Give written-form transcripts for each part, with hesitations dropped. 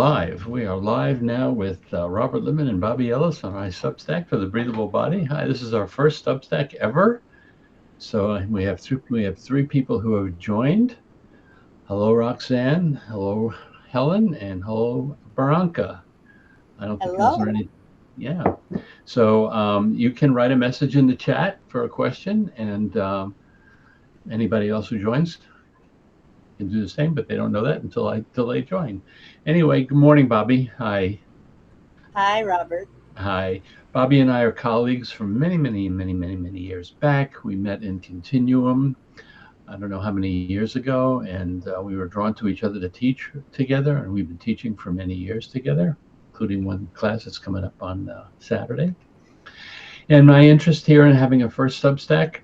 Live. We are live now with Robert Litman and Bobbie Ellis on my Substack for the Breathable Body. Hi, this is our first Substack ever. So we have three people who have joined. Hello, Roxanne. Hello, Helen, and hello, Baranka. I don't think those are Hello. any. Yeah. So you can write a message in the chat for a question, and anybody else who joins can do the same, but they don't know that until they join. Anyway, good morning, Bobbie. Hi. Hi, Robert. Hi. Bobbie and I are colleagues from many years back. We met in Continuum, I don't know how many years ago, and we were drawn to each other to teach together, and we've been teaching for many years together, including one class that's coming up on Saturday. And my interest here in having a first Substack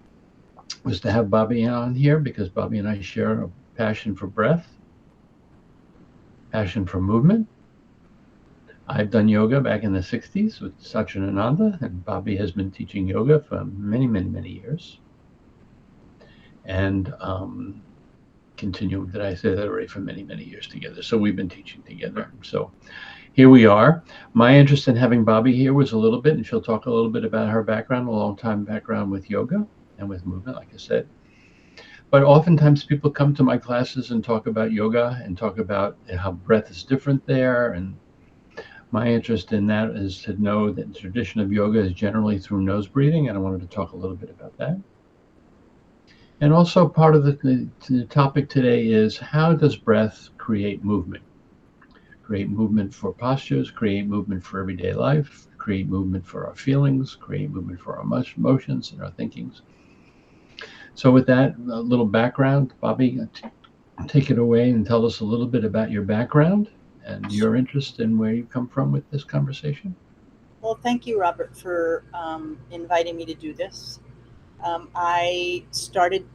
was to have Bobbie on here because Bobbie and I share a passion for breath, passion for movement. I've done yoga back in the 60s with Satchidananda, and Bobbie has been teaching yoga for many years. And Continuum, did I say that already, for many years together. So we've been teaching together. So here we are. My interest in having Bobbie here was a little bit, and she'll talk a little bit about her background, a long time background with yoga and with movement, like I said. But oftentimes people come to my classes and talk about yoga and talk about how breath is different there. And my interest in that is to know that the tradition of yoga is generally through nose breathing, and I wanted to talk a little bit about that. And also part of the topic today is, how does breath create movement? Create movement for postures, create movement for everyday life, create movement for our feelings, create movement for our emotions and our thinkings. So with that little background, Bobbie, take it away and tell us a little bit about your background and your interest in where you come from with this conversation. Well, thank you, Robert, for inviting me to do this. I started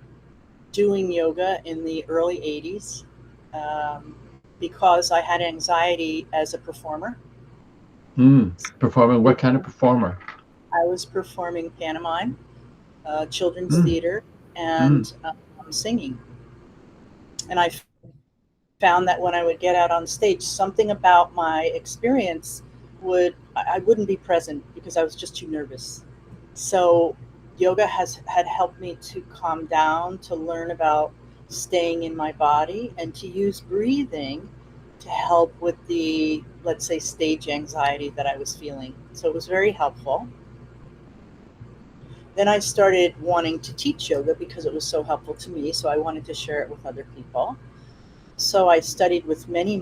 doing yoga in the early 80s because I had anxiety as a performer. Performing, what kind of performer? I was performing pantomime, children's theater, and singing. And I found that when I would get out on stage, something about my experience I wouldn't be present because I was just too nervous. So yoga had helped me to calm down, to learn about staying in my body, and to use breathing to help with the, let's say, stage anxiety that I was feeling. So it was very helpful. Then I started wanting to teach yoga because it was so helpful to me. So I wanted to share it with other people. So I studied with many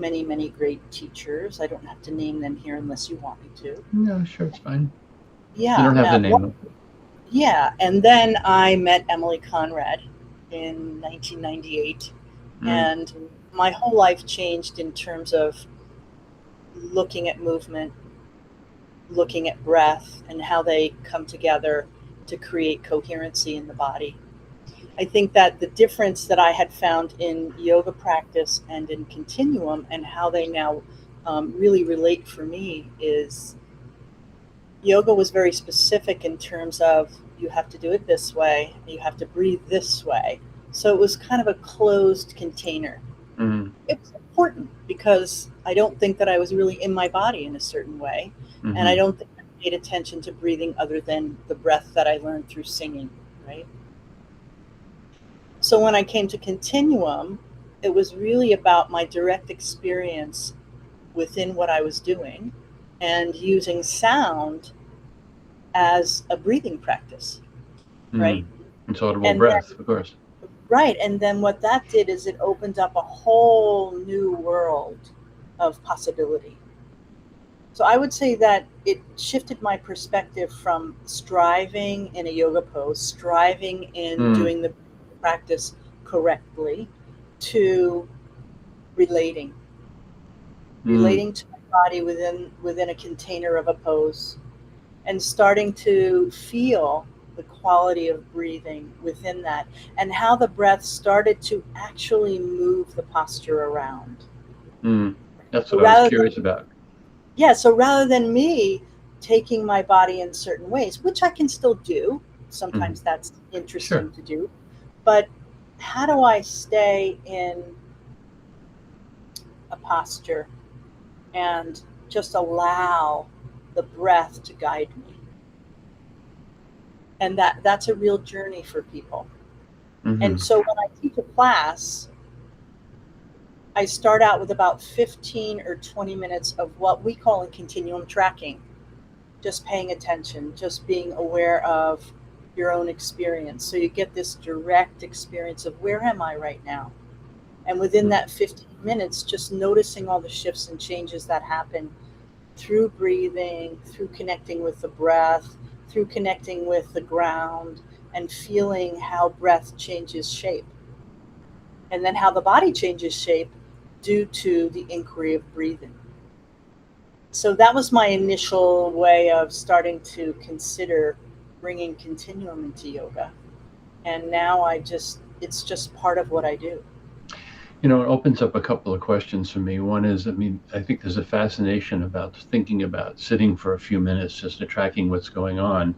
great teachers. I don't have to name them here unless you want me to. No, sure, it's fine. Yeah. You don't have to name them. Yeah. And then I met Emily Conrad in 1998. And my whole life changed in terms of looking at movement, looking at breath, and how they come together to create coherency in the body. I think that the difference that I had found in yoga practice and in Continuum, and how they now really relate for me, is yoga was very specific in terms of, you have to do it this way, you have to breathe this way. So it was kind of a closed container. It was important because I don't think that I was really in my body in a certain way. And I don't think I paid attention to breathing other than the breath that I learned through singing, right? So when I came to Continuum, it was really about my direct experience within what I was doing and using sound as a breathing practice, right? It's audible breath, of course. Right. And then what that did is it opened up a whole new world of possibility. So I would say that it shifted my perspective from striving in a yoga pose, striving in doing the practice correctly, to relating to my body within a container of a pose, and starting to feel the quality of breathing within that, and how the breath started to actually move the posture around. That's what I was curious about. Yeah, so rather than me taking my body in certain ways, which I can still do, sometimes that's interesting to do, but how do I stay in a posture and just allow the breath to guide me. And that's a real journey for people. Mm-hmm. And so when I teach a class, I start out with about 15 or 20 minutes of what we call in continuum tracking, just paying attention, just being aware of your own experience. So you get this direct experience of where am I right now? And within that 15 minutes, just noticing all the shifts and changes that happen through breathing, through connecting with the breath, through connecting with the ground, and feeling how breath changes shape. And then how the body changes shape due to the inquiry of breathing. So that was my initial way of starting to consider bringing Continuum into yoga. And now it's just part of what I do. It opens up a couple of questions for me. One is, I think there's a fascination about thinking about sitting for a few minutes, just to tracking what's going on.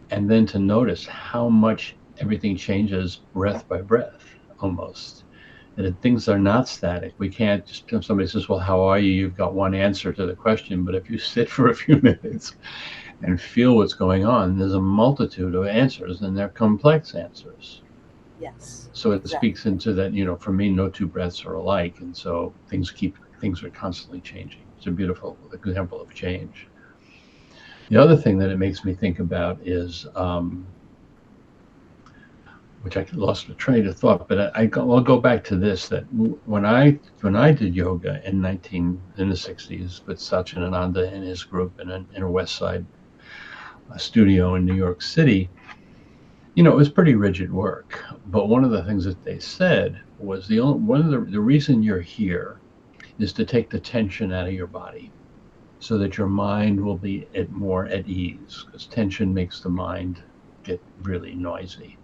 And then to notice how much everything changes breath by breath, almost. And things are not static. We can't just, if somebody says, well, how are you? You've got one answer to the question. But if you sit for a few minutes and feel what's going on, there's a multitude of answers, and they're complex answers. Yes. So it speaks into that, for me, no two breaths are alike. And so things are constantly changing. It's a beautiful example of change. The other thing that it makes me think about is, which I lost the train of thought, but I'll go back to this, that when I did yoga in the 60s with Satchidananda and his group in a West Side studio in New York City, it was pretty rigid work. But one of the things that they said was the reason you're here is to take the tension out of your body, so that your mind will be more at ease, because tension makes the mind get really noisy.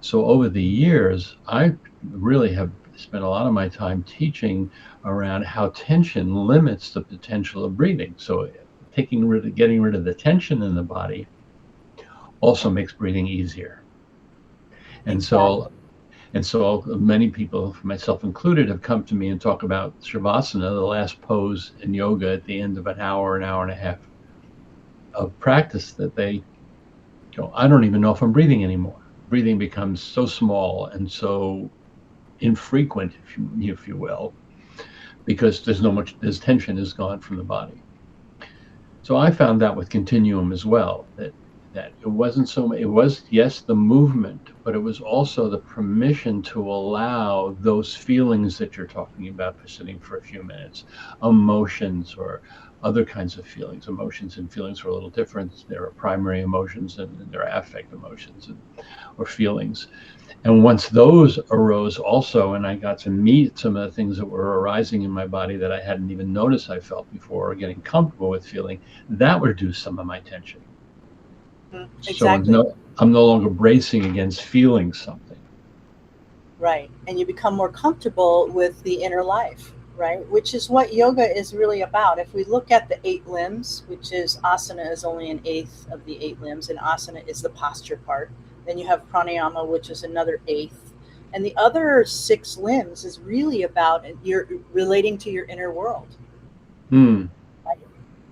So over the years, I really have spent a lot of my time teaching around how tension limits the potential of breathing. So getting rid of the tension in the body also makes breathing easier. And so many people, myself included, have come to me and talk about Shavasana, the last pose in yoga at the end of an hour and a half of practice, that they go, I don't even know if I'm breathing anymore. Breathing becomes so small and so infrequent, if you will, because there's tension is gone from the body. So I found that with Continuum as well, that it wasn't it was, yes, the movement, but it was also the permission to allow those feelings that you're talking about for sitting for a few minutes, emotions or other kinds of feelings. Emotions and feelings are a little different. There are primary emotions and there are affect emotions or feelings. And once those arose also, and I got to meet some of the things that were arising in my body that I hadn't even noticed I felt before, or getting comfortable with feeling, that reduced some of my tension. Exactly. So I'm no longer bracing against feeling something. Right. And you become more comfortable with the inner life, right? Which is what yoga is really about. If we look at the 8 limbs, which is asana is only an eighth of the 8 limbs, and asana is the posture part. Then you have pranayama, which is another eighth. And the other 6 limbs is really about you're relating to your inner world. Right?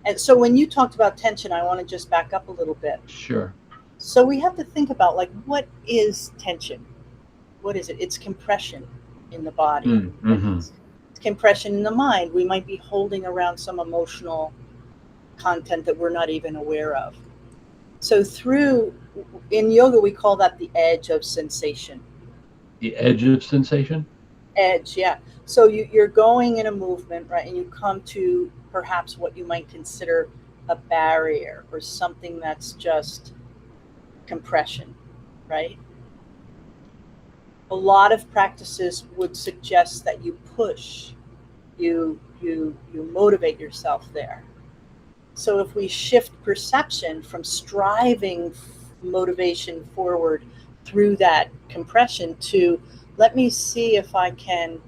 And so when you talked about tension, I want to just back up a little bit. Sure. So we have to think about, what is tension? What is it? It's compression in the body. Mm-hmm. It's compression in the mind. We might be holding around some emotional content that we're not even aware of. So in yoga, we call that the edge of sensation. The edge of sensation? Edge, yeah. So you're going in a movement, right? And you come to perhaps what you might consider a barrier or something that's just compression, right? A lot of practices would suggest that you push, you motivate yourself there. So if we shift perception from striving motivation forward through that compression to, let me see if I can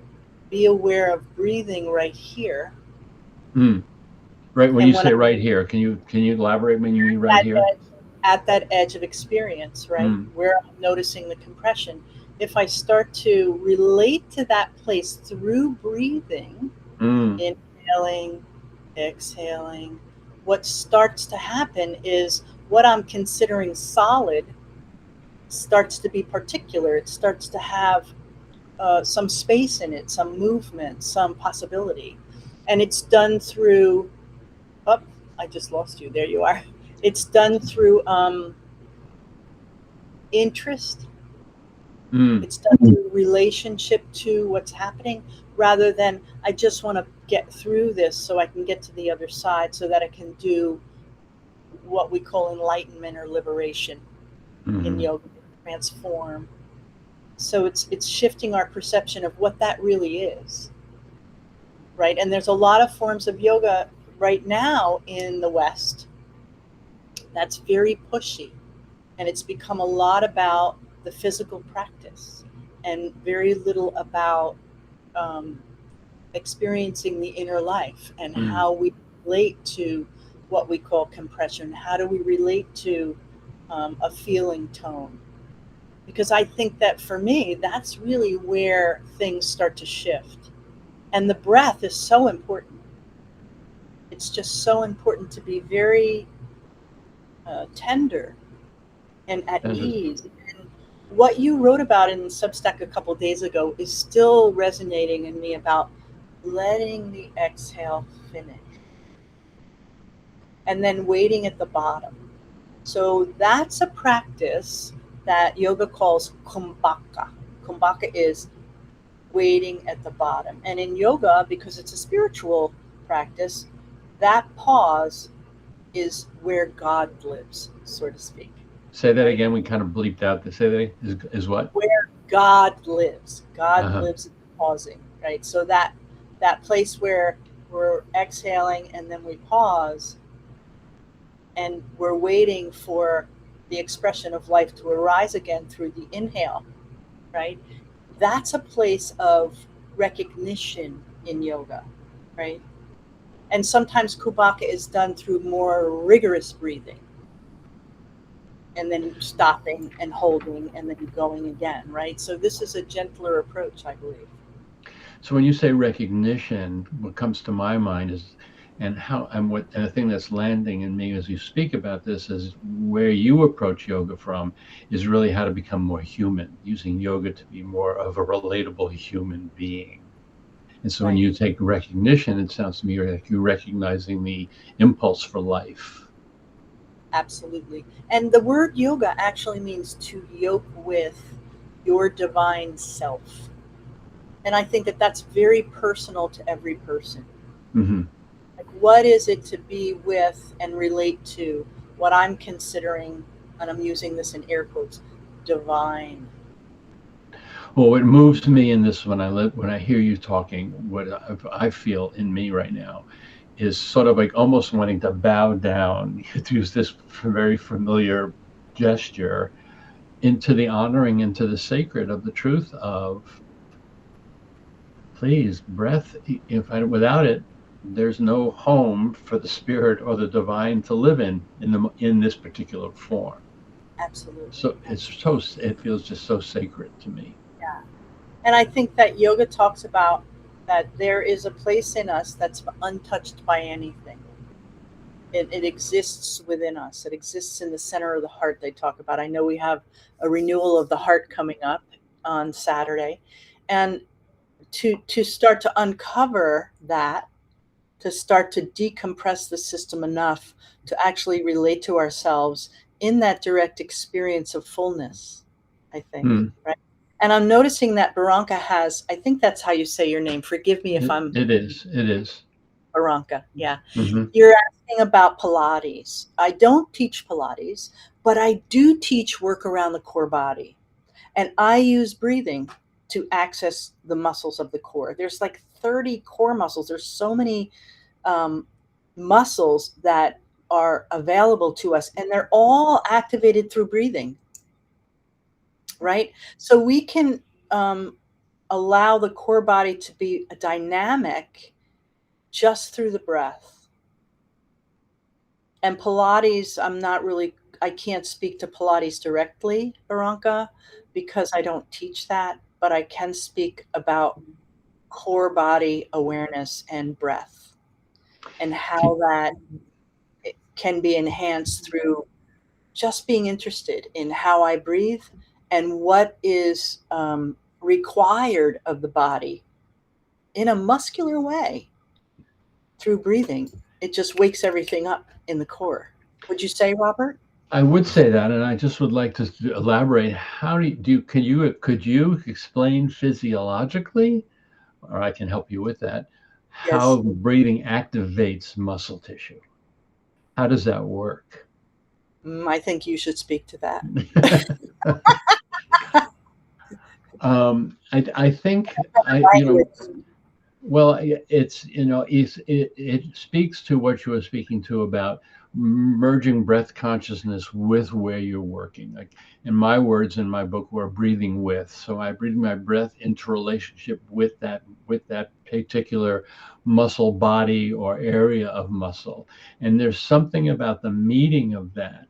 be aware of breathing right here. Right. When you say right here, can you elaborate when you mean right here? At that edge of experience, right? Where I'm noticing the compression. If I start to relate to that place through breathing, in Inhaling, exhaling. What starts to happen is what I'm considering solid starts to be particular. It starts to have some space in it, some movement, some possibility. And it's done through, oh, I just lost you. There you are. It's done through interest. It's done through relationship to what's happening, rather than I just want to get through this so I can get to the other side so that I can do what we call enlightenment or liberation in yoga, transform. So it's shifting our perception of what that really is, right? And there's a lot of forms of yoga right now in the West that's very pushy, and it's become a lot about the physical practice and very little about experiencing the inner life and how we relate to what we call compression. How do we relate to a feeling tone? Because I think that for me, that's really where things start to shift. And the breath is so important. It's just so important to be very tender and at ease. And what you wrote about in Substack a couple of days ago is still resonating in me about letting the exhale finish and then waiting at the bottom. So that's a practice that yoga calls kumbhaka. Kumbhaka is waiting at the bottom. And in yoga, because it's a spiritual practice, that pause is where God lives, so to speak. Say that again. We kind of bleeped out. Say that is what? Where God lives. God lives in pausing, right? So that place where we're exhaling and then we pause and we're waiting for the expression of life to arise again through the inhale, right? That's a place of recognition in yoga, right? And sometimes kumbhaka is done through more rigorous breathing, and then stopping and holding and then going again, right? So this is a gentler approach, I believe. So when you say recognition, what comes to my mind is, and the thing that's landing in me as you speak about this is where you approach yoga from is really how to become more human, using yoga to be more of a relatable human being. And so when you take recognition, it sounds to me like you're recognizing the impulse for life. Absolutely. And the word yoga actually means to yoke with your divine self. And I think that that's very personal to every person. Like, what is it to be with and relate to what I'm considering, and I'm using this in air quotes, divine? Well, what moves me in this when I hear you talking, what I feel in me right now is sort of like almost wanting to bow down, to use this very familiar gesture, into the honoring, into the sacred of the truth of, please, breath, without it, there's no home for the spirit or the divine to live in this particular form. Absolutely. So it feels just so sacred to me. Yeah. And I think that yoga talks about that there is a place in us that's untouched by anything. It exists within us. It exists in the center of the heart, they talk about. I know we have a renewal of the heart coming up on Saturday. And to start to uncover that, to start to decompress the system enough to actually relate to ourselves in that direct experience of fullness, I think, right? And I'm noticing that Baranka has, I think that's how you say your name. Forgive me if I'm... It is. Baranka, yeah. You're asking about Pilates. I don't teach Pilates, but I do teach work around the core body. And I use breathing to access the muscles of the core. There's like 30 core muscles. There's so many muscles that are available to us, and they're all activated through breathing, right? So we can allow the core body to be dynamic just through the breath. And Pilates, I can't speak to Pilates directly, Baranka, because I don't teach that, but I can speak about core body awareness and breath. and how that can be enhanced through just being interested in how I breathe and what is required of the body in a muscular way through breathing. It just wakes everything up in the core. Would you say, Robert? I would say that, and I just would like to elaborate. How could you explain physiologically, or I can help you with that, Yes. how breathing activates muscle tissue? How does that work? I think you should speak to that. I think well, it speaks to what you were speaking to about merging breath consciousness with where you're working. Like in my words in my book, we're breathing with. So I breathe my breath into relationship with that particular muscle body or area of muscle. And there's something about the meeting of that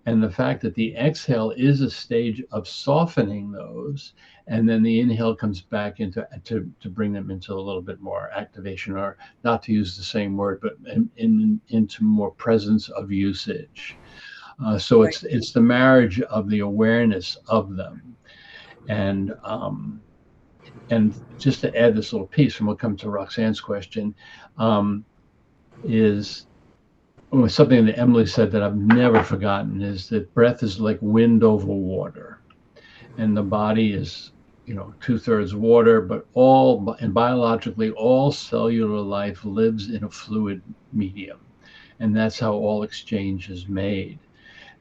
and the fact that the exhale is a stage of softening those, and then the inhale comes back into to bring them into a little bit more activation, or not to use the same word, but into more presence of usage. So Right. it's the marriage of the awareness of them, and and just to add this little piece, and we'll come to Roxanne's question, is something that Emily said that I've never forgotten, is that breath is like wind over water, and the body is, 2/3 water, but and biologically, all cellular life lives in a fluid medium. And that's how all exchange is made.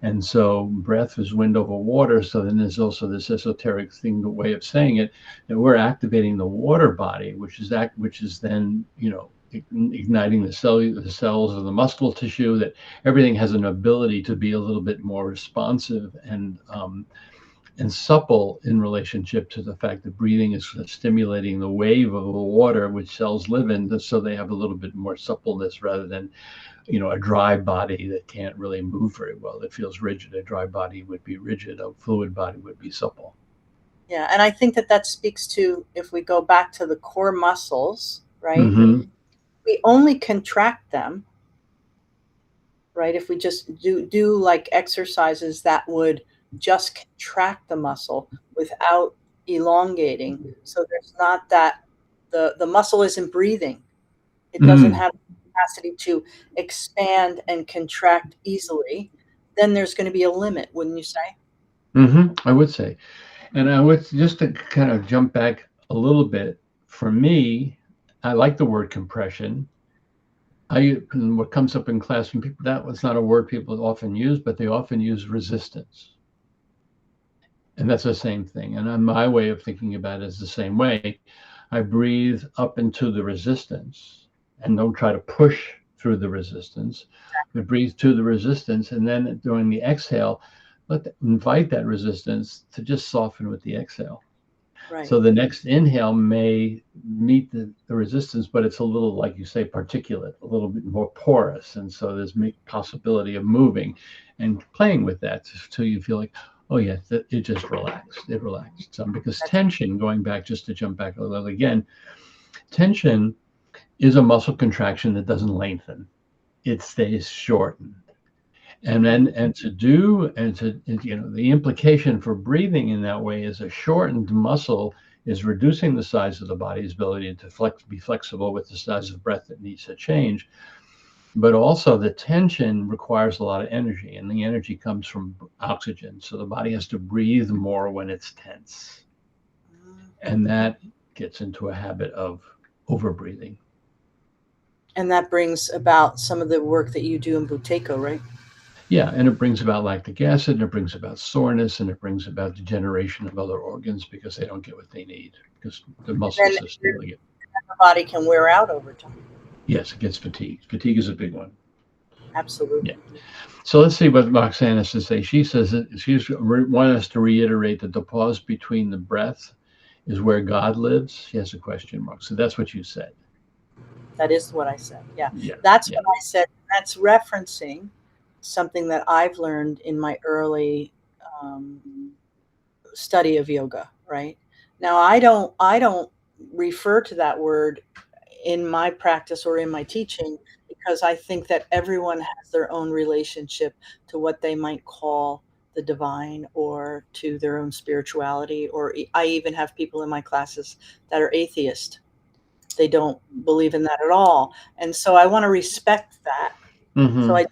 And so breath is wind over water. So then there's also this esoteric thing, the way of saying it, that we're activating the water body, which is then, igniting the cells of the muscle tissue, that everything has an ability to be a little bit more responsive and supple in relationship to the fact that breathing is stimulating the wave of the water which cells live in, so they have a little bit more suppleness rather than, a dry body that can't really move very well. It feels rigid. A dry body would be rigid. A fluid body would be supple. Yeah, and I think that speaks to, if we go back to the core muscles, right? Mm-hmm. We only contract them, right? If we just do like exercises that would just contract the muscle without elongating. So there's not that the muscle isn't breathing. It doesn't Mm-hmm. have the capacity to expand and contract easily. Then there's going to be a limit, wouldn't you say? Mm-hmm. I would say. And I would, just to kind of jump back a little bit, for me, I like the word compression. What comes up in class from people, that was not a word people often use, but they often use resistance. And that's the same thing. And my way of thinking about it is the same way. I breathe up into the resistance and don't try to push through the resistance, but breathe to the resistance. And then during the exhale, invite that resistance to just soften with the exhale. Right. So the next inhale may meet the resistance, but it's a little, like you say, particulate, a little bit more porous. And so there's possibility of moving and playing with that until you feel like, oh yeah, it just relaxed. It relaxed some, because tension, going back, just to jump back a little again, tension is a muscle contraction that doesn't lengthen. It stays shortened. And then the implication for breathing in that way is a shortened muscle is reducing the size of the body's ability to be flexible with the size of breath that needs to change. But also the tension requires a lot of energy, and the energy comes from oxygen. So the body has to breathe more when it's tense. And that gets into a habit of overbreathing. And that brings about some of the work that you do in Buteco, right? Yeah, and it brings about lactic acid, and it brings about soreness, and it brings about degeneration of other organs because they don't get what they need, because the muscle Then system really the body can wear out over time. yes, it gets fatigued. Fatigue is a big one. Absolutely. Yeah. So let's see what Roxanne has to say. She says that she's wanted us to reiterate that the pause between the breath is where God lives. She has a question mark. So that's what you said. That is what I said. Yeah. Yeah. That's Yeah. what I said. That's referencing something that I've learned in my early study of yoga, right? Now I don't refer to that word in my practice or in my teaching, because because I think that everyone has their own relationship to what they might call the divine or to their own spirituality. Or I even have people in my classes that are atheist. They don't believe in that at all. And so I want to respect that. Mm-hmm. So I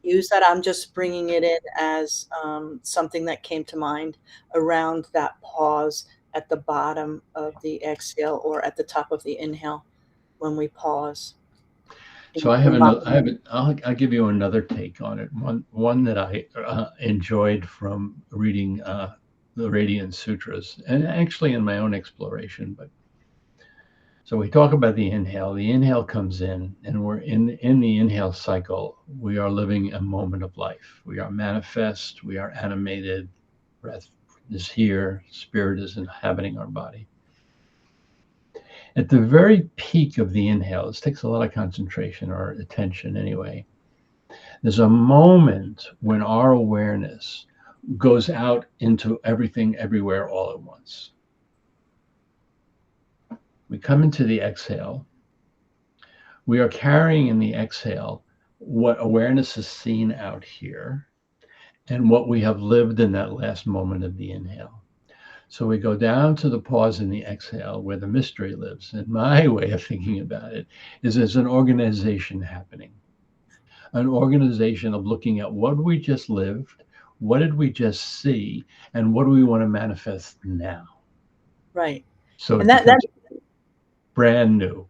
use that. I'm just bringing it in as something that came to mind around that pause at the bottom of the exhale or at the top of the inhale when we pause. So I have another. I'll give you another take on it. One that I enjoyed from reading the Radiant Sutras, and actually in my own exploration. But so we talk about the inhale. The inhale comes in, and we're in the inhale cycle. We are living a moment of life. We are manifest. We are animated. Breath is here. Spirit is inhabiting our body. At the very peak of the inhale, this takes a lot of concentration or attention anyway. There's a moment when our awareness goes out into everything, everywhere, all at once. We come into the exhale. We are carrying in the exhale what awareness is seen out here and what we have lived in that last moment of the inhale. So we go down to the pause in the exhale where the mystery lives. And my way of thinking about it is there's an organization happening, an organization of looking at what we just lived, what did we just see, and what do we want to manifest now? Right. So And it becomes brand new.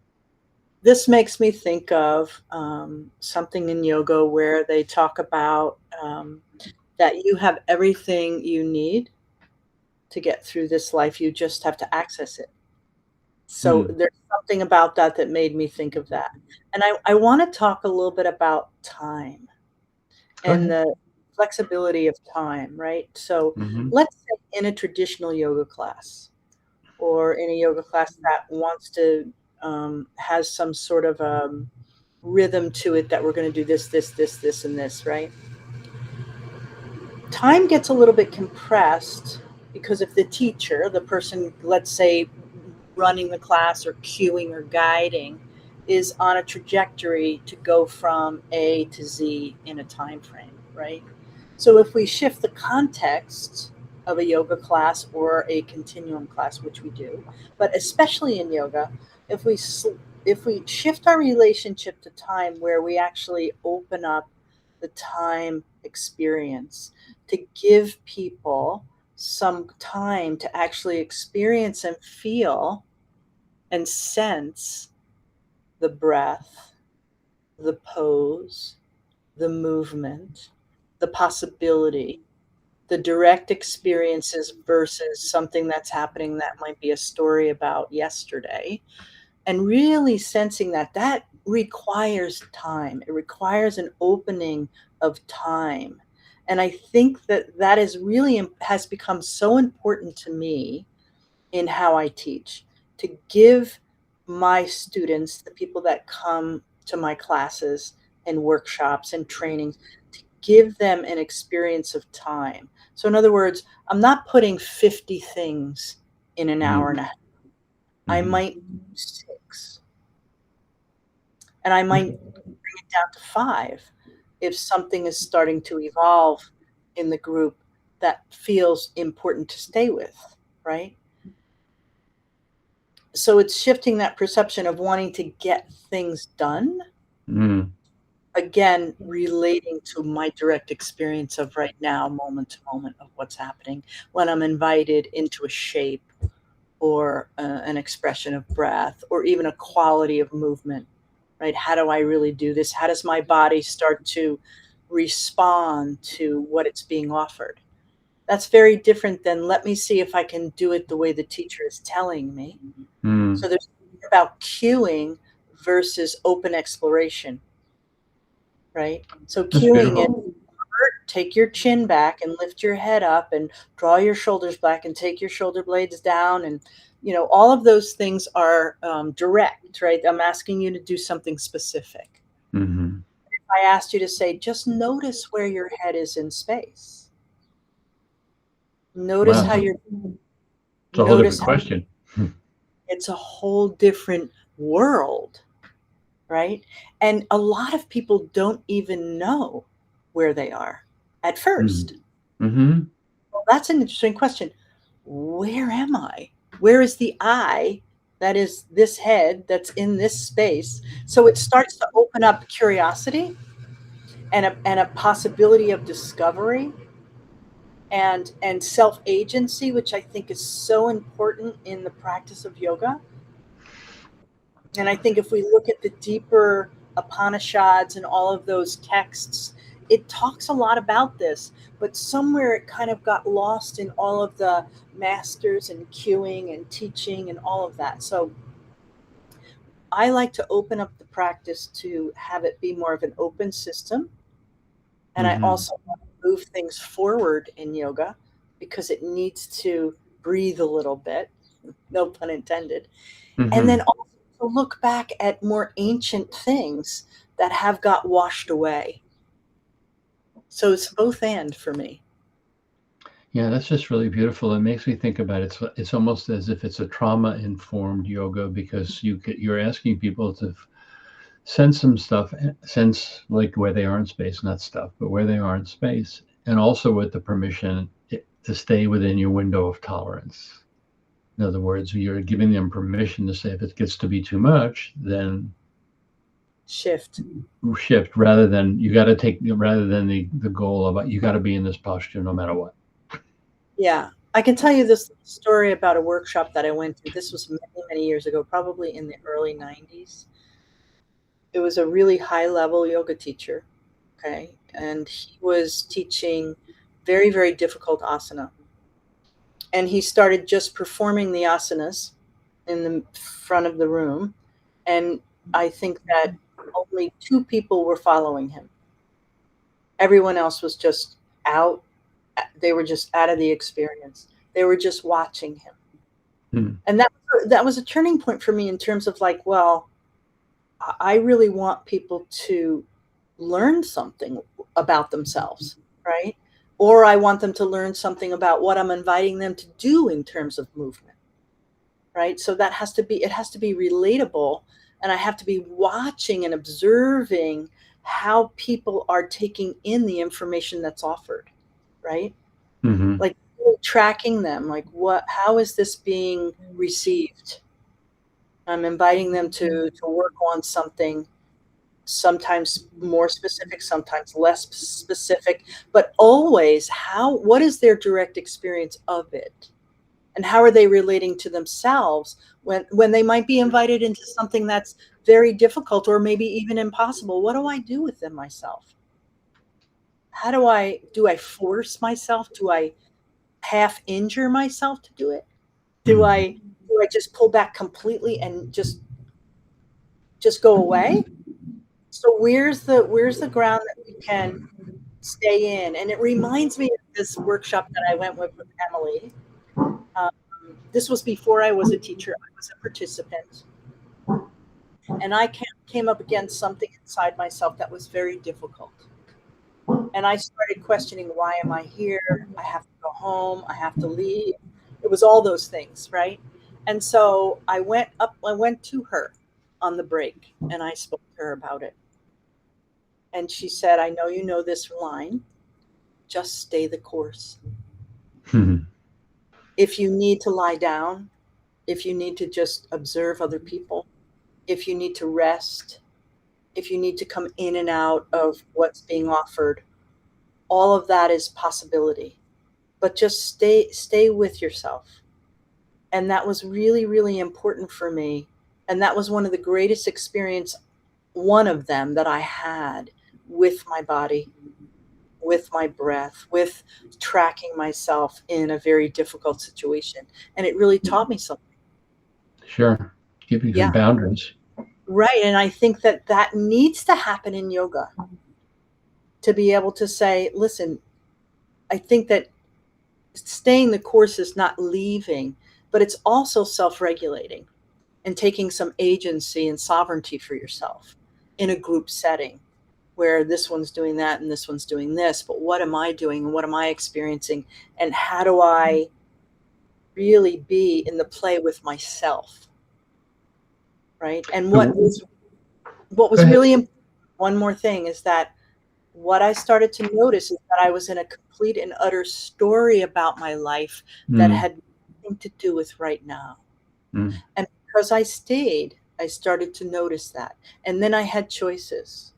This makes me think of something in yoga where they talk about that you have everything you need to get through this life. You just have to access it. So there's something about that that made me think of that. And I want to talk a little bit about time and the flexibility of time, right? So let's say in a traditional yoga class or in a yoga class that wants to has some sort of rhythm to it that we're going to do this, this, this, this, and this, right? Time gets a little bit compressed because if the teacher, the person, let's say, running the class or cueing or guiding, is on a trajectory to go from A to Z in a time frame, right? So if we shift the context of a yoga class or a continuum class, which we do, but especially in yoga, if we shift our relationship to time where we actually open up the time experience to give people some time to actually experience and feel and sense the breath, the pose, the movement, the possibility, the direct experiences versus something that's happening that might be a story about yesterday, and really sensing that requires time. It requires an opening of time. And I think that is really has become so important to me in how I teach, to give my students, the people that come to my classes and workshops and trainings, to give them an experience of time. So in other words, I'm not putting 50 things in an hour and a half. I might do 6. And I might bring it down to 5 if something is starting to evolve in the group that feels important to stay with, right? So it's shifting that perception of wanting to get things done. Again, relating to my direct experience of right now, moment to moment of what's happening when I'm invited into a shape or an expression of breath or even a quality of movement, right? How do I really do this? How does my body start to respond to what it's being offered? That's very different than let me see if I can do it the way the teacher is telling me. So there's something about cueing versus open exploration, right? So cueing it, take your chin back and lift your head up and draw your shoulders back and take your shoulder blades down. And, all of those things are direct, right? I'm asking you to do something specific. If I asked you to say, just notice where your head is in space. Notice how you're. It's a whole different question. It's a whole different world, right? And a lot of people don't even know where they are at first. Mm-hmm. Well, that's an interesting question. Where am I? Where is the I that is this head that's in this space? So it starts to open up curiosity and a possibility of discovery and self-agency, which I think is so important in the practice of yoga. And I think if we look at the deeper Upanishads and all of those texts, it talks a lot about this, but somewhere it kind of got lost in all of the masters and cueing and teaching and all of that. So I like to open up the practice to have it be more of an open system. And I Mm-hmm. also want to move things forward in yoga because it needs to breathe a little bit, no pun intended. And then Mm-hmm. also look back at more ancient things that have got washed away. So it's both and for me. Yeah, that's just really beautiful. It makes me think about it. It's almost as if it's a trauma-informed yoga because you're asking people to sense some stuff, sense like where they are in space, not stuff, but where they are in space, and also with the permission to stay within your window of tolerance. In other words, you're giving them permission to say if it gets to be too much, then Shift. shift rather than you got to take rather than the goal of you got to be in this posture no matter what. Yeah. I can tell you this story about a workshop that I went to. This was many, many years ago, probably in the early 90s. It was a really high level yoga teacher. Okay. And he was teaching very, very difficult asana. And he started just performing the asanas in the front of the room. And I think that only two people were following him. Everyone else was just out. They were just out of the experience. They were just watching him. Hmm. And that was a turning point for me in terms of like, well, I really want people to learn something about themselves, right? Or I want them to learn something about what I'm inviting them to do in terms of movement, right? So it has to be relatable, and I have to be watching and observing how people are taking in the information that's offered, right? Mm-hmm. Like tracking them, like how is this being received? I'm inviting them to work on something, sometimes more specific, sometimes less specific, but always what is their direct experience of it? And how are they relating to themselves when they might be invited into something that's very difficult or maybe even impossible? What do I do within myself? How do I force myself? Do I half injure myself to do it? Do Mm-hmm. I just pull back completely and just go away? So where's the ground that we can stay in? And it reminds me of this workshop that I went with Emily. Um, this was before I was a teacher. I was a participant, and I came up against something inside myself that was very difficult. And I started questioning, why am I here? I have to go home. I have to leave. It was all those things, right? And so I went to her on the break and I spoke to her about it. And she said, I know you know this line, just stay the course. Mm-hmm. If you need to lie down, if you need to just observe other people, if you need to rest, if you need to come in and out of what's being offered, all of that is possibility. But just stay with yourself. And that was really, really important for me. And that was one of the greatest experience, one of them that I had with my body, with my breath, with tracking myself in a very difficult situation. And it really taught me something. Sure. Give you some Yeah, boundaries. right. And I think that needs to happen in yoga, to be able to say, listen, I think that staying the course is not leaving, but it's also self-regulating and taking some agency and sovereignty for yourself in a group setting where this one's doing that and this one's doing this, but what am I doing and what am I experiencing, and how do I really be in the play with myself, right? And So, what Go was ahead. really important, one more thing, is that what I started to notice is that I was in a complete and utter story about my life that Mm, had nothing to do with right now. mm, And because I stayed, I started to notice that. And then I had choices.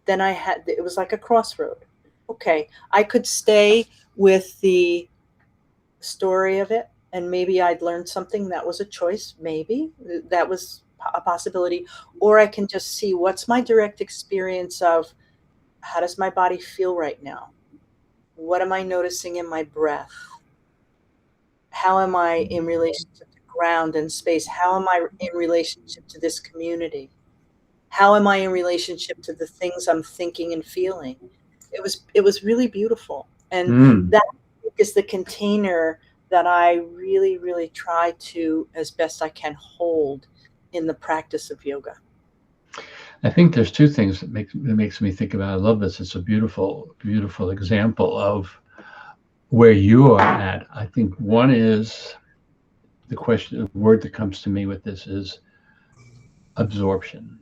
Then it was like a crossroad. Okay, I could stay with the story of it, and maybe I'd learn something. That was a choice. Maybe that was a possibility. Or I can just see what's my direct experience of how does my body feel right now? What am I noticing in my breath? How am I in relationship to ground and space? How am I in relationship to this community? How am I in relationship to the things I'm thinking and feeling? It was really beautiful. And mm. that is the container that I really, really try to, as best I can, hold in the practice of yoga. I think there's two things that makes me think about. I love this. It's a beautiful, beautiful example of where you are at. I think one is the word that comes to me with this is absorption.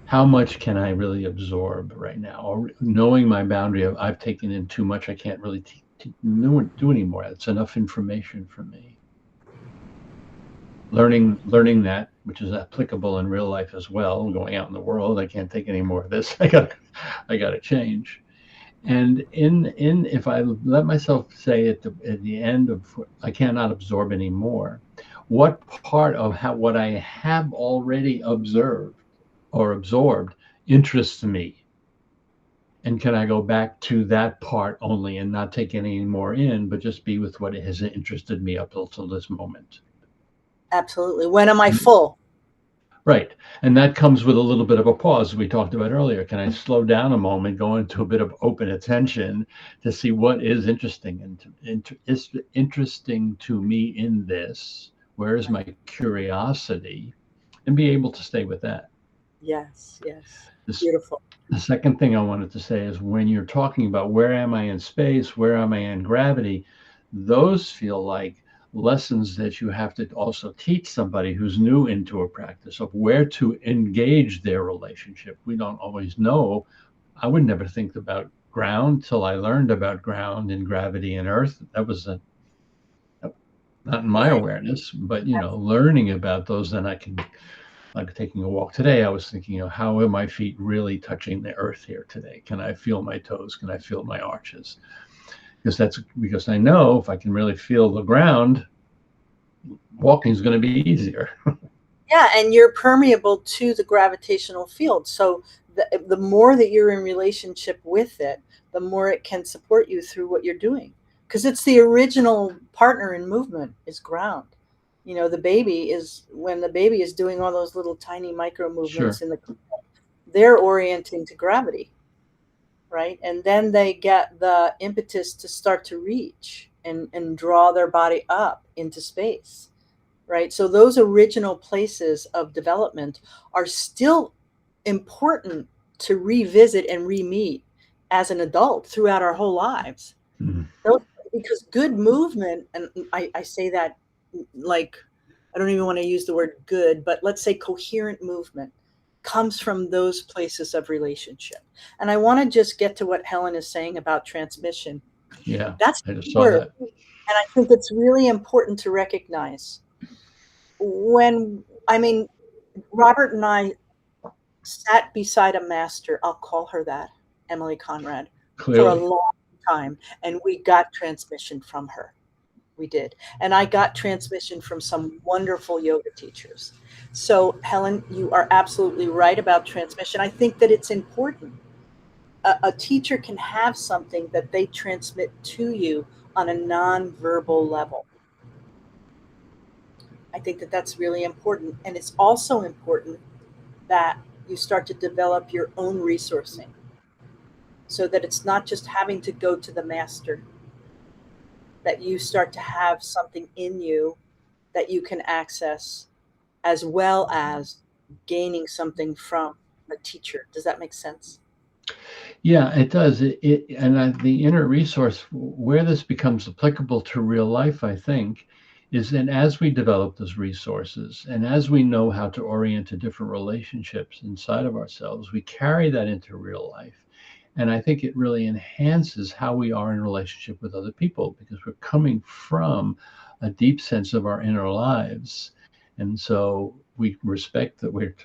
How much can I really absorb right now? Or knowing my boundary of I've taken in too much, I can't really do anymore. It's enough information for me. Learning that, which is applicable in real life as well. Going out in the world, I can't take any more of this. I got to change. And in if I let myself say at the end of I cannot absorb anymore, what part of what I have already observed or absorbed interests me? And can I go back to that part only and not take any more in, but just be with what has interested me up until this moment? Absolutely. When am I And full? right. And that comes with a little bit of a pause we talked about earlier. Can I slow down a moment, go into a bit of open attention to see what is interesting and is interesting to me in this? Where is my curiosity? And be able to stay with that. Yes, yes. This, Beautiful. the second thing I wanted to say is when you're talking about where am I in space, where am I in gravity, those feel like lessons that you have to also teach somebody who's new into a practice of where to engage their relationship. We don't always know. I would never think about ground till I learned about ground and gravity and earth. That was not in my Right. awareness, but learning about those, then I can, like taking a walk today, I was thinking, how are my feet really touching the earth here today? Can I feel my toes? Can I feel my arches? Because I know if I can really feel the ground, walking is going to be easier. Yeah, and you're permeable to the gravitational field. So the more that you're in relationship with it, the more it can support you through what you're doing. Because it's the original partner in movement is ground. The baby is when the baby is doing all those little tiny micro movements Sure. in they're orienting to gravity, right? And then they get the impetus to start to reach and draw their body up into space, right? So those original places of development are still important to revisit and re-meet as an adult throughout our whole lives. Mhm. Because good movement, and I say that like, I don't even want to use the word good, but let's say coherent movement comes from those places of relationship. And I want to just get to what Helen is saying about transmission. Yeah, That's I just the saw word. that. And I think it's really important to recognize I mean, Robert and I sat beside a master, I'll call her that, Emily Conrad, for a Clearly. long time, and we got transmission from her. We did. And I got transmission from some wonderful yoga teachers. So, Helen, you are absolutely right about transmission. I think that it's important. A teacher can have something that they transmit to you on a nonverbal level. I think that that's really important. And it's also important that you start to develop your own resourcing so that it's not just having to go to the master, that you start to have something in you that you can access as well as gaining something from a teacher. Does that make sense? Yeah, it does. The inner resource where this becomes applicable to real life, I think, is that as we develop those resources and as we know how to orient to different relationships inside of ourselves, we carry that into real life. And I think it really enhances how we are in relationship with other people because we're coming from a deep sense of our inner lives. And so we respect that we're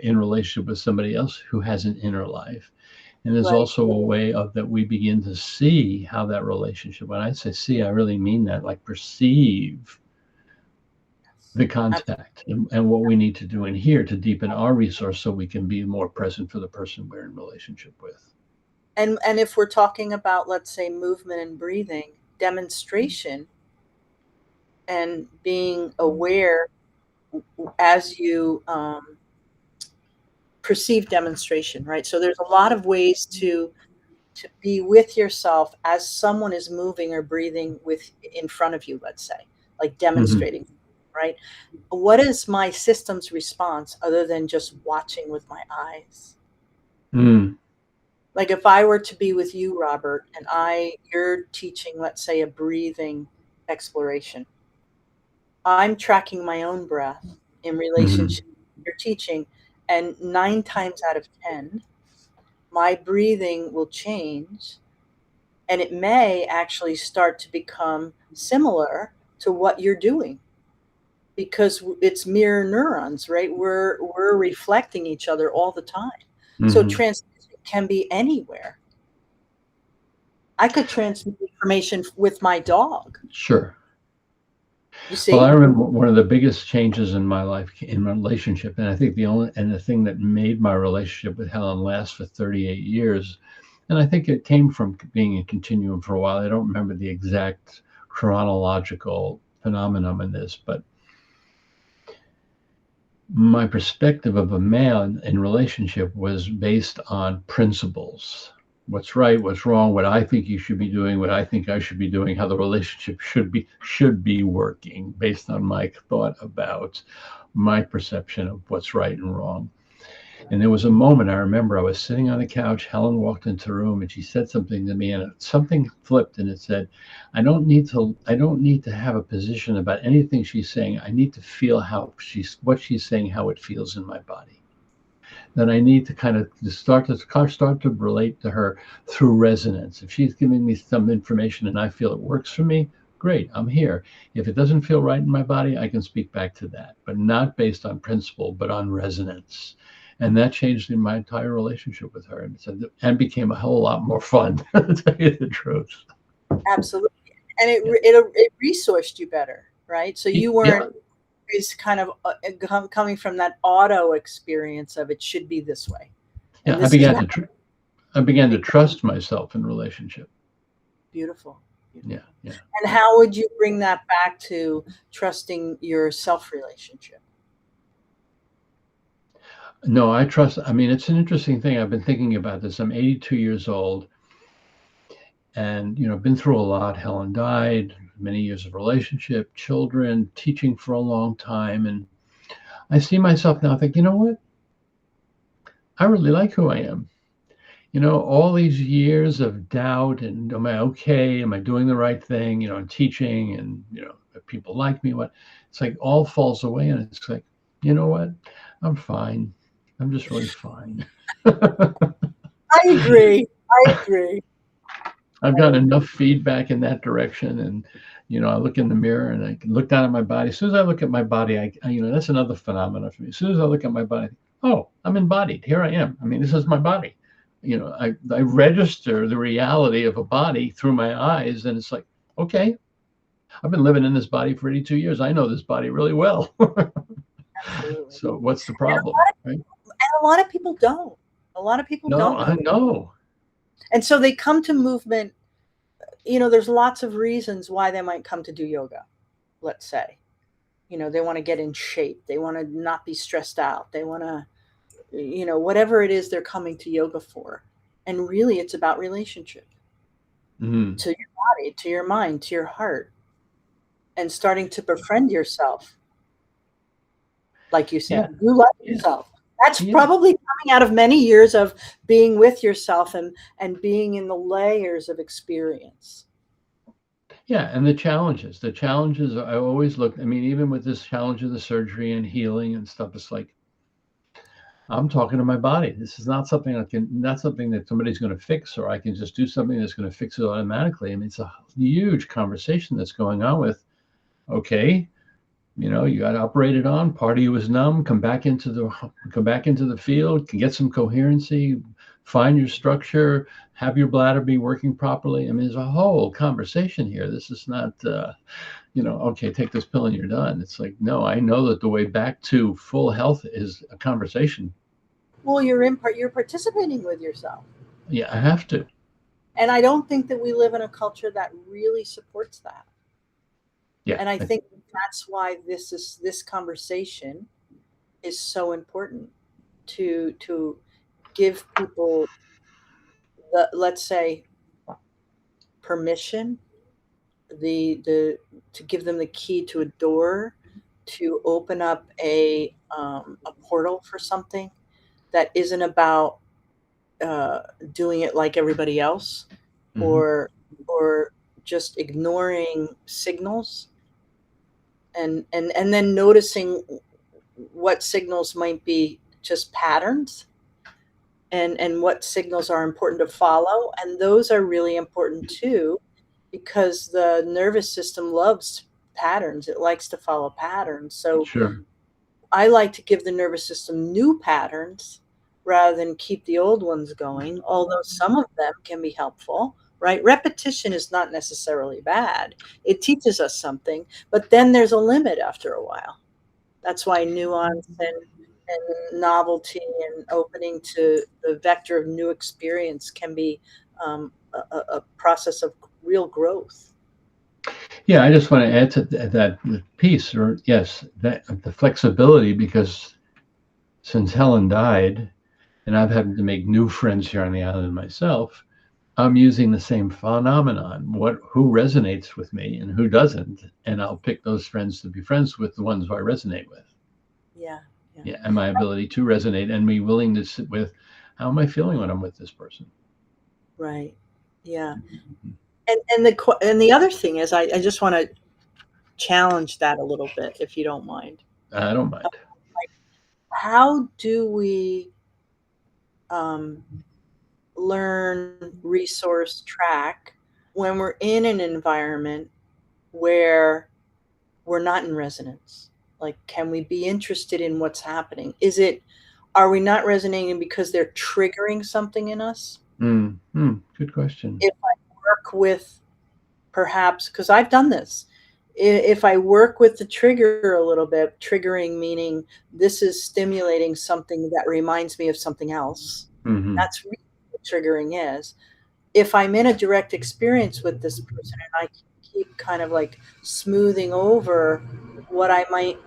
in relationship with somebody else who has an inner life. And there's Right. also a way of that we begin to see how that relationship, when I say see, I really mean that, like perceive the contact and what we need to do in here to deepen our resource so we can be more present for the person we're in relationship with. And if we're talking about, let's say, movement and breathing, demonstration and being aware as you perceive demonstration, right? So there's a lot of ways to be with yourself as someone is moving or breathing with in front of you, let's say, like demonstrating, right? What is my system's response other than just watching with my eyes? Mm. Like if I were to be with you, Robert, and you're teaching, let's say, a breathing exploration, I'm tracking my own breath in Mm. relationship to your teaching, and 9 times out of 10, my breathing will change, and it may actually start to become similar to what you're doing because it's mirror neurons, right? We're reflecting each other all the time. So Mm-hmm. transmission can be anywhere. I could transmit information with my dog. Sure. You Well, I see? remember one of the biggest changes in my life in my relationship, and I think the thing that made my relationship with Helen last for 38 years, and I think it came from being in Continuum for a while. I don't remember the exact chronological phenomenon in this, but my perspective of a man in relationship was based on principles. What's right, what's wrong, what I think you should be doing, what I think I should be doing, how the relationship should be working based on my thought about my perception of what's right and wrong. And there was a moment I remember I was sitting on the couch. Helen walked into the room and she said something to me, and something flipped, and it said, I don't need to have a position about anything she's saying. I need to feel what she's saying, how it feels in my body. Then I need to kind of start to relate to her through resonance. If she's giving me some information and I feel it works for me, great, I'm here. If it doesn't feel right in my body, I can speak back to that, but not based on principle, but on resonance. And that changed in my entire relationship with her, and became a whole lot more fun, to tell you the truth. Absolutely. And Yeah. it resourced you better, right? So you Yeah. weren't always kind of coming from that auto experience of it should be this way. Yeah. And this is I began to trust myself in relationship. beautiful. Beautiful. Yeah. Yeah. And how would you bring that back to trusting your self relationship? No, I trust. I mean, it's an interesting thing. I've been thinking about this. I'm 82 years old, and been through a lot. Helen died, many years of relationship, children, teaching for a long time, and I see myself now. Think, you know what? I really like who I am. All these years of doubt and am I okay? Am I doing the right thing? I'm teaching, and if people like me, what? It's like all falls away, and it's like, you know what? I'm fine. I'm just really fine. I agree. I agree. I've got enough feedback in that direction, and I look in the mirror and I can look down at my body. As soon as I look at my body, I that's another phenomenon for me. As soon as I look at my body, oh, I'm embodied. Here I am. I mean, this is my body. I register the reality of a body through my eyes, and it's like, okay, I've been living in this body for 82 years. I know this body really well. Absolutely. So what's the problem, right? And a lot of people don't. A lot of people No, don't I know. know. And so they come to movement. There's lots of reasons why they might come to do yoga, let's say. They want to get in shape. They want to not be stressed out. They want to, whatever it is they're coming to yoga for. And really, it's about relationship Mm-hmm. to your body, to your mind, to your heart, and starting to befriend yourself. Like you said, Yeah. you love yourself. That's Yeah. probably coming out of many years of being with yourself and being in the layers of experience. Yeah, and the challenges, I always look, I mean, even with this challenge of the surgery and healing and stuff, it's like, I'm talking to my body. This is not something that somebody's going to fix, or I can just do something that's going to fix it automatically. I mean, it's a huge conversation that's going on with, okay, you got operated on, part of you is numb, come back into the field, can get some coherency, find your structure, have your bladder be working properly. I mean, there's a whole conversation here. This is not okay, take this pill and you're done. It's like, no, I know that the way back to full health is a conversation. Well, you're participating with yourself. Yeah, I have to. And I don't think that we live in a culture that really supports that. Yeah. And I think that's why this conversation is so important to give people the, let's say, permission, the to give them the key to a door, to open up a portal for something that isn't about doing it like everybody else, Mhm. or just ignoring signals, and then noticing what signals might be just patterns, and what signals are important to follow. And those are really important too, because the nervous system loves patterns. It likes to follow patterns. So Sure. I like to give the nervous system new patterns rather than keep the old ones going, although some of them can be helpful, right? Repetition is not necessarily bad. It teaches us something, but then there's a limit after a while. That's why nuance and novelty and opening to the vector of new experience can be a process of real growth. Yeah, I just want to add to that piece, or yes, that the flexibility, because since Helen died and I've had to make new friends here on the island myself, I'm using the same phenomenon. Who resonates with me and who doesn't, and I'll pick those friends to be friends with, the ones who I resonate with. Yeah, yeah, Yeah, and my ability to resonate and be willing to sit with, how am I feeling when I'm with this person? right. Yeah. Mhm. And the other thing is, I just want to challenge that a little bit, if you don't mind. I don't mind. Like, how do we um, learn, resource, track when we're in an environment where we're not in resonance? Like, can we be interested in what's happening? Are we not resonating because they're triggering something in us? Good question. If I work with, perhaps, because I've done this, if I work with the trigger a little bit, triggering meaning this is stimulating something that reminds me of something else. Hmm. That's really what triggering is. If I'm in a direct experience with this person and I keep kind of like smoothing over what I might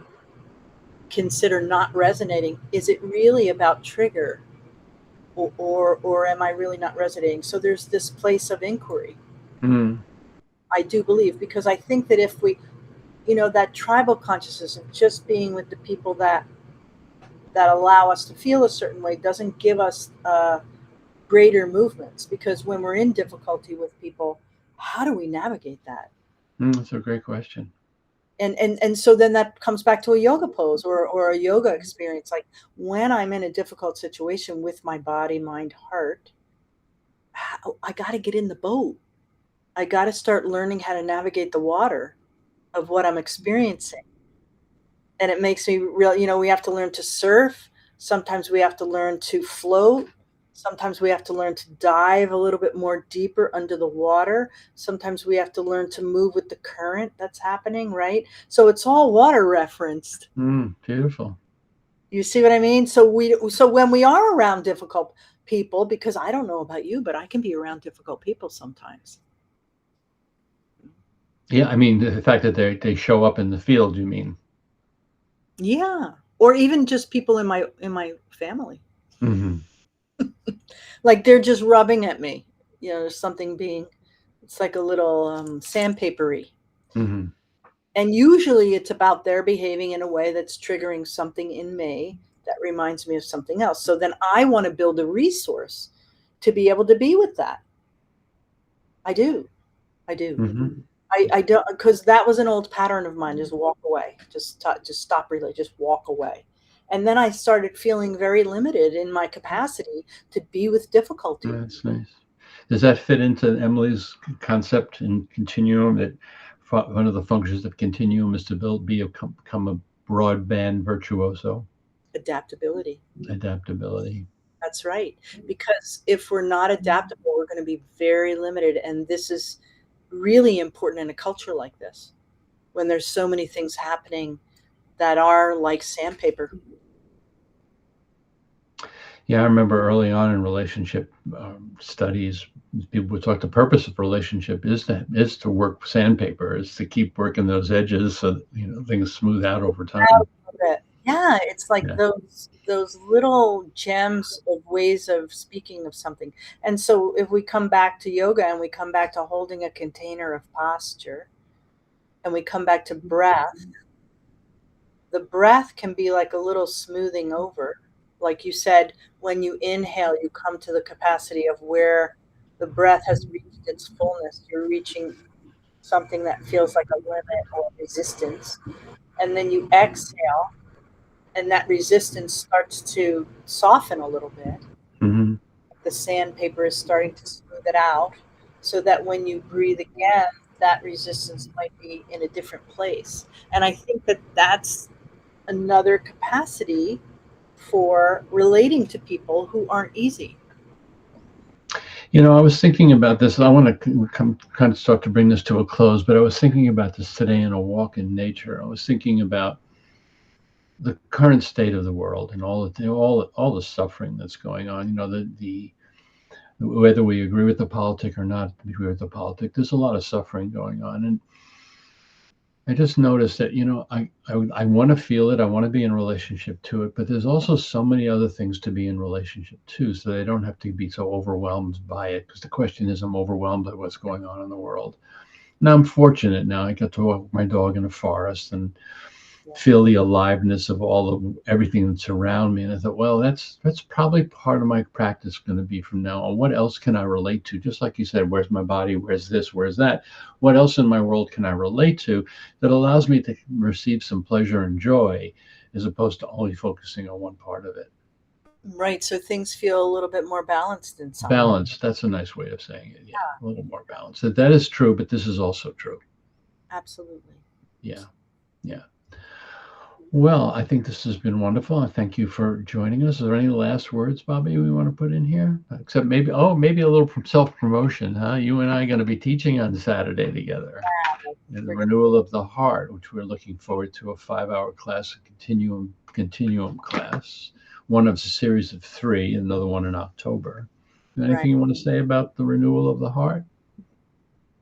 consider not resonating, is it really about trigger, or am I really not resonating? So there's this place of inquiry. Mm. I do believe, because I think that if we, that tribal consciousness of just being with the people that allow us to feel a certain way doesn't give us greater movements, because when we're in difficulty with people, how do we navigate that? That's a great question. And so then that comes back to a yoga pose, or a yoga experience. Like, when I'm in a difficult situation with my body, mind, heart, I got to get in the boat. I got to start learning how to navigate the water of what I'm experiencing. And it makes me real, we have to learn to surf. Sometimes we have to learn to float. Sometimes we have to learn to dive a little bit more deeper under the water. Sometimes we have to learn to move with the current that's happening, right? So it's all water referenced. Beautiful. You see what I mean? So when we are around difficult people, because I don't know about you, but I can be around difficult people sometimes. Yeah, I mean, the fact that they show up in the field, you mean? Yeah. Or even just people in my family. Hmm. Like, they're just rubbing at me. There's something it's like a little sandpapery. Hmm. And usually it's about their behaving in a way that's triggering something in me that reminds me of something else. So then I want to build a resource to be able to be with that. I do. I do. Hmm. I don't, because that was an old pattern of mine. Just walk away. Just stop relay. Just walk away. And then I started feeling very limited in my capacity to be with difficulty. That's nice. Does that fit into Emily's concept in Continuum, that one of the functions of Continuum is to become a broadband virtuoso? Adaptability. Adaptability. That's right. Because if we're not adaptable, we're going to be very limited. And this is really important in a culture like this, when there's so many things happening that are like sandpaper. Yeah, I remember early on in relationship studies, people would talk, the purpose of relationship is to work sandpaper, is to keep working those edges so that, things smooth out over time. Yeah, it's like Yeah. those little gems of ways of speaking of something. And so if we come back to yoga and we come back to holding a container of posture and we come back to breath, the breath can be like a little smoothing over. Like you said, when you inhale, you come to the capacity of where the breath has reached its fullness. You're reaching something that feels like a limit or resistance. And then you exhale, and that resistance starts to soften a little bit. Mm-hmm. The sandpaper is starting to smooth it out so that when you breathe again, that resistance might be in a different place. And I think that that's another capacity for relating to people who aren't easy. I was thinking about this. I want to kind of start to bring this to a close, but I was thinking about this today in a walk in nature. I was thinking about the current state of the world and all the suffering that's going on. The whether we agree with the politic or not agree with the politic, there's a lot of suffering going on, and I just noticed that, I want to feel it. I want to be in relationship to it, but there's also so many other things to be in relationship to, so they don't have to be so overwhelmed by it. Because the question is, I'm overwhelmed by what's going on in the world. Now I'm fortunate. Now I get to walk my dog in a forest and feel the aliveness of everything that's around me. And I thought, well, that's probably part of my practice going to be from now on. What else can I relate to? Just like you said, where's my body? Where's this? Where's that? What else in my world can I relate to that allows me to receive some pleasure and joy, as opposed to only focusing on one part of it? Right. So things feel a little bit more balanced in some way. Balanced. That's a nice way of saying it. Yeah, a little more balanced. That is true, but this is also true. Absolutely. Yeah. Yeah. Well, I think this has been wonderful. I thank you for joining us. Are there any last words, Bobbie, we want to put in here? Except maybe a little self-promotion, huh? You and I are going to be teaching on Saturday together. In the Renewal of the Heart, which we're looking forward to, a 5-hour class, a continuum class, one of a series of 3, another one in October. Anything you want to say about the Renewal of the Heart?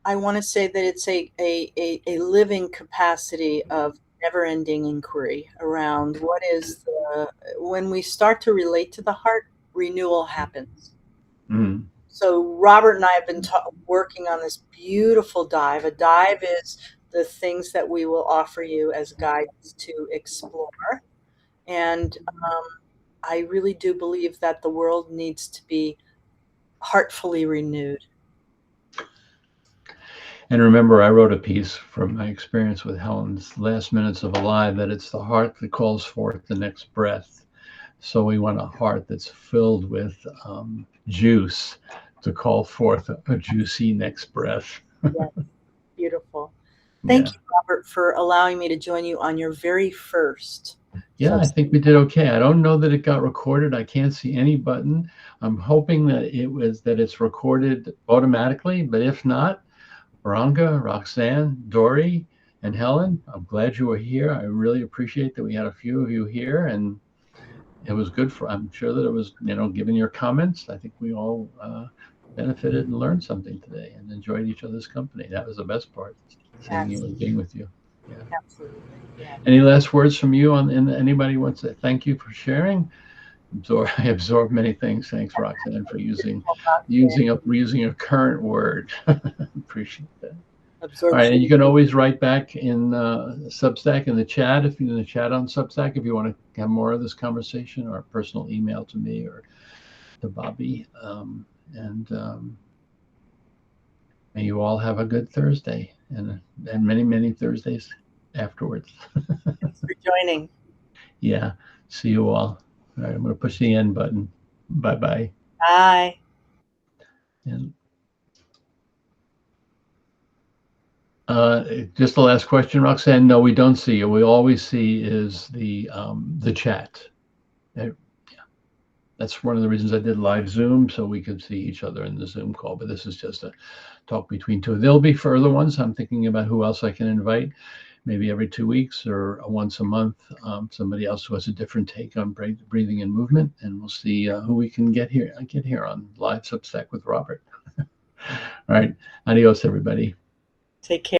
I want to say that it's a living capacity of never-ending inquiry around when we start to relate to the heart, renewal happens. Mm. So Robert and I have been working on this beautiful dive. A dive is the things that we will offer you as guides to explore. And I really do believe that the world needs to be heartfully renewed. And remember, I wrote a piece from my experience with Helen's last minutes of Alive, that it's the heart that calls forth the next breath. So we want a heart that's filled with juice to call forth a juicy next breath. Yes. Beautiful. Thank you, Robert, for allowing me to join you on your very first. Yeah, I think we did okay. I don't know that it got recorded. I can't see any button. I'm hoping that it's recorded automatically, but if not, Ranga, Roxanne, Dory, and Helen, I'm glad you were here. I really appreciate that we had a few of you here, and it was good I'm sure that it was, given your comments, I think we all benefited and learned something today and enjoyed each other's company. That was the best part, seeing you and being with you. Yeah. Absolutely. Yeah. Any last words from you anybody wants to thank you for sharing? I absorb many things. Thanks, Roxanne, for using a current word. Appreciate that. All right, and you can always write back in Substack in the chat, if you're in the chat on Substack, if you want to have more of this conversation, or a personal email to me or to Bobbie. May you all have a good Thursday and many, many Thursdays afterwards. Thanks for joining. Yeah. See you all. All right. I'm going to push the end button. Bye-bye. Bye. And just the last question, Roxanne. No, we don't see you. We always see is the chat. Yeah. That's one of the reasons I did live Zoom, so we could see each other in the Zoom call. But this is just a talk between two. There'll be further ones. I'm thinking about who else I can invite, maybe every 2 weeks or once a month. Somebody else who has a different take on breathing and movement, and we'll see who we can get here. On live Substack with Robert. All right, adios, everybody. Take care.